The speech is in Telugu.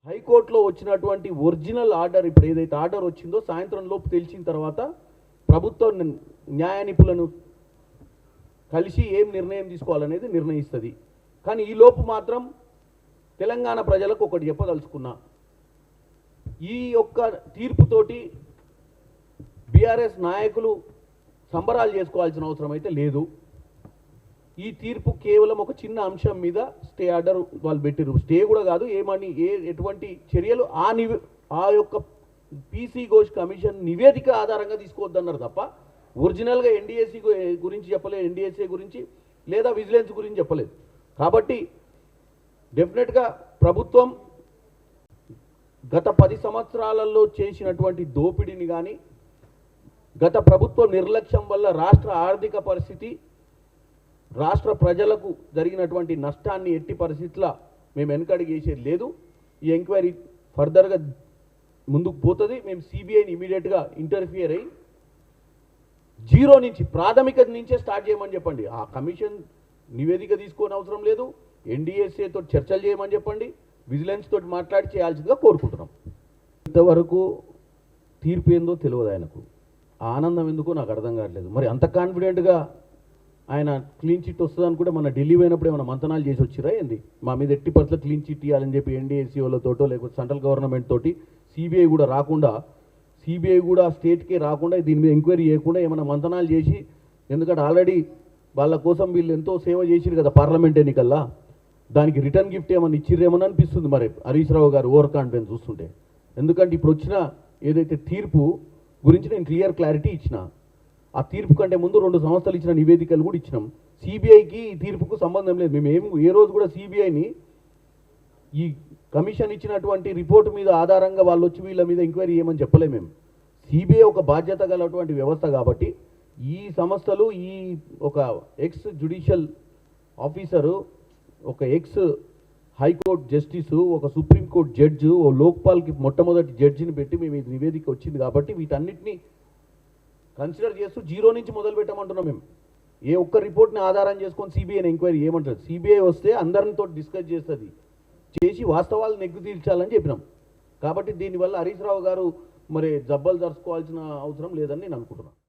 హైకోర్టులో వచ్చినటువంటి ఒరిజినల్ ఆర్డర్ ఇప్పుడు ఏదైతే ఆర్డర్ వచ్చిందో సాయంత్రం లోపు తెలిసిన తర్వాత ప్రభుత్వం న్యాయ నిపుణులను కలిసి ఏం నిర్ణయం తీసుకోవాలనేది నిర్ణయిస్తుంది. కానీ ఈ లోపు మాత్రం తెలంగాణ ప్రజలకు ఒకటి చెప్పదలుచుకున్నా, ఈ యొక్క తీర్పుతోటి బీఆర్ఎస్ నాయకులు సంబరాలు చేసుకోవాల్సిన అవసరం అయితే లేదు. ఈ తీర్పు కేవలం ఒక చిన్న అంశం మీద స్టే ఆర్డర్ వాళ్ళు పెట్టారు. స్టే కూడా కాదు, ఎటువంటి చర్యలు ఆ యొక్క పీసీ ఘోష్ కమిషన్ నివేదిక ఆధారంగా తీసుకోవద్దన్నారు తప్ప ఒరిజినల్గా ఎన్డీఏసీ గురించి చెప్పలేదు, ఎన్డీఏసీ గురించి లేదా విజిలెన్స్ గురించి చెప్పలేదు. కాబట్టి డెఫినెట్గా ప్రభుత్వం గత 10 సంవత్సరాలలో చేసినటువంటి దోపిడీని కానీ, గత ప్రభుత్వ నిర్లక్ష్యం వల్ల రాష్ట్ర ఆర్థిక పరిస్థితి, రాష్ట్ర ప్రజలకు జరిగినటువంటి నష్టాన్ని ఎట్టి పరిస్థితుల్లో మేము వెనకడుగు వేసేది లేదు. ఈ ఎంక్వైరీ ఫర్దర్గా ముందుకు పోతుంది. మేము సిబిఐని ఇమీడియట్గా ఇంటర్ఫియర్ అయ్యి జీరో నుంచి ప్రాథమిక నుంచే స్టార్ట్ చేయమని చెప్పండి. ఆ కమిషన్ నివేదిక తీసుకోని అవసరం లేదు, ఎన్డీఏసీతో చర్చలు చేయమని చెప్పండి, విజిలెన్స్ తోటి మాట్లాడి చేయాల్సిందిగా కోరుకుంటున్నాం. ఇంతవరకు తీర్పు ఏందో తెలియదు ఆయనకు, ఆనందం ఎందుకో నాకు అర్థం కావట్లేదు. మరి అంత కాన్ఫిడెంట్గా ఆయన క్లీన్ చిట్ వస్తుంది అనుకుంటే మన ఢిల్లీ పోయినప్పుడు ఏమైనా మంతనాలు చేసి వచ్చిరా ఏంది? మా మీద ఎట్టి పరిస్థితుల్లో క్లీన్ చిట్ ఇవ్వాలని చెప్పి ఎన్డీఏసీ వాళ్ళతోటో లేకపోతే సెంట్రల్ గవర్నమెంట్ తోటి సిబిఐ కూడా రాకుండా, సిబిఐ కూడా స్టేట్కే రాకుండా దీని మీద ఎంక్వైరీ చేయకుండా ఏమైనా మంతనాలు చేసి, ఎందుకంటే ఆల్రెడీ వాళ్ళ కోసం వీళ్ళు ఎంతో సేవ చేసిరు కదా పార్లమెంట్ ఎన్నికల్లా, దానికి రిటర్న్ గిఫ్ట్ ఏమైనా ఇచ్చిర్రేమని అనిపిస్తుంది మరి హరీష్ రావు గారు ఓవర్ కాన్ఫిడెన్స్ చూస్తుంటే. ఎందుకంటే ఇప్పుడు వచ్చిన ఏదైతే తీర్పు గురించి నేను క్లియర్ క్లారిటీ ఇచ్చిన, ఆ తీర్పు కంటే ముందు 2 సంవత్సరాలు ఇచ్చిన నివేదికలు కూడా ఇచ్చినాం. సిబిఐకి ఈ తీర్పుకు సంబంధం లేదు. మేము ఏ రోజు కూడా సిబిఐని ఈ కమిషన్ ఇచ్చినటువంటి రిపోర్టు మీద ఆధారంగా వాళ్ళు వచ్చి వీళ్ళ మీద ఎంక్వైరీ చేయమని చెప్పలేము. మేము సిబిఐ ఒక బాధ్యత గలటువంటి వ్యవస్థ కాబట్టి ఈ సంస్థలు, ఈ ఒక ఎక్స్ జ్యుడిషియల్ ఆఫీసరు, ఒక ఎక్స్ హైకోర్టు జస్టిసు, ఒక సుప్రీంకోర్టు జడ్జు, ఓ లోక్పాల్కి మొట్టమొదటి జడ్జిని పెట్టి మేము ఇది నివేదిక వచ్చింది కాబట్టి వీటన్నిటిని కన్సిడర్ చేస్తూ జీరో నుంచి మొదలు పెట్టమంటున్నాం. మేము ఏ ఒక్క రిపోర్ట్ని ఆధారం చేసుకొని సిబిఐని ఎంక్వైరీ చేయమంటారు. సిబిఐ వస్తే అందరితో డిస్కస్ చేస్తుంది, చేసి వాస్తవాలు నెగ్గు తీర్చాలని చెప్పినాం. కాబట్టి దీనివల్ల హరీష్ రావు గారు మరి జబ్బలు జరుచుకోవాల్సిన అవసరం లేదని నేను అనుకుంటున్నాను.